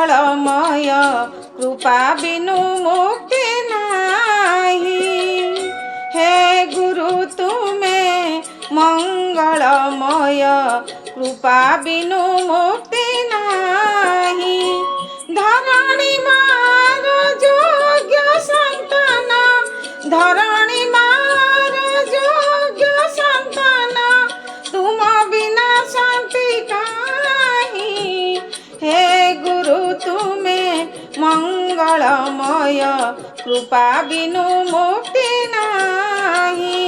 मंगलमय कृपा बिनु मुक्ति नाही। हे गुरु तुम्हें मंगलमय कृपा बिनु मुक्ति नाही। धरणी मार योग्य संतान, धरणी मार योग्य संतान, तुम बिना शांति काहीं। हे गुरु तुम्हें मंगलमय कृपा बिनु मुक्ति नाही।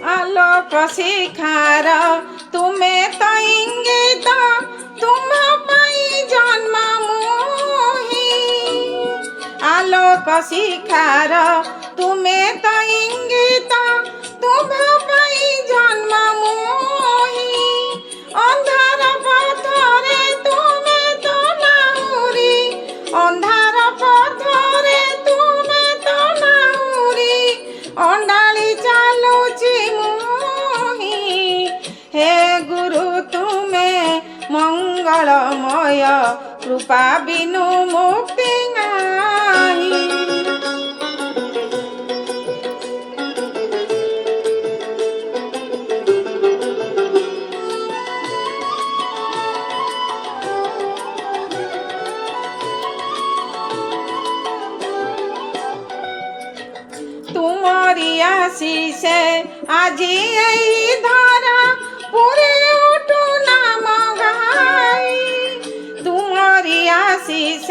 आलोक शिखार तुम्हें तो इंगित, तुम पाई जन्म मोही। आलोक शिखार तुम्हें तो इंगित, तुम पाई जन्म मोही। अंधार पथरे तुम्हें तो नाउरी, अंधार पथरे तुम्हें तो नाउरी, अंडाली चालुची मोही। हे गुरु तुम्हें मंगलमय कृपा बिनु मुक्ति नाही। तुम्हारी आशीष आजी यही धारा पूरे उठू नाम गाई। तुम्हारी आशीष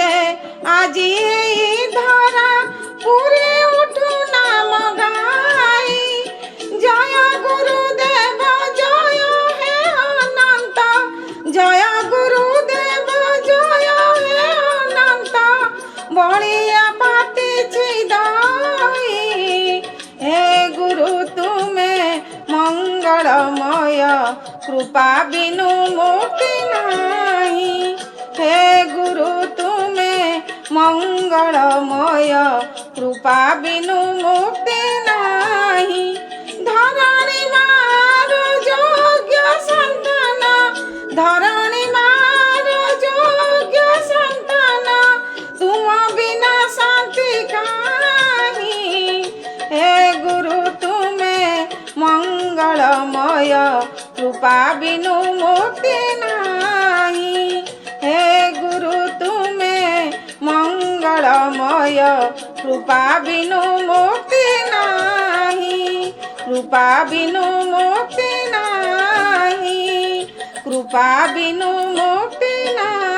आजी यही धारा पूरे उठू नाम गाई। जय गुरुदेव जय हे अनंत, जय गुरुदेव जय हे अनंत, बलिया पाती दाई। हे गुरु तुम्हें मंगलमय कृपा बिनु मुक्ति नाही। हे गुरु तुम्हें मंगलमय कृपा बिनु मुक्ति नाही। धरणी मार योग्य संतान, धरणी मार योग्य संतान, तुम बिना शांति काहीं। हे गुरु तुम्हें मंगलमय कृपा बिनु मुक्ति नाही। हे गुरु तुम्हें मंगलमय कृपा बिनु मुक्ति नाही। कृपा बिनु मुक्ति नाही, कृपा बिनु मुक्ति नाही।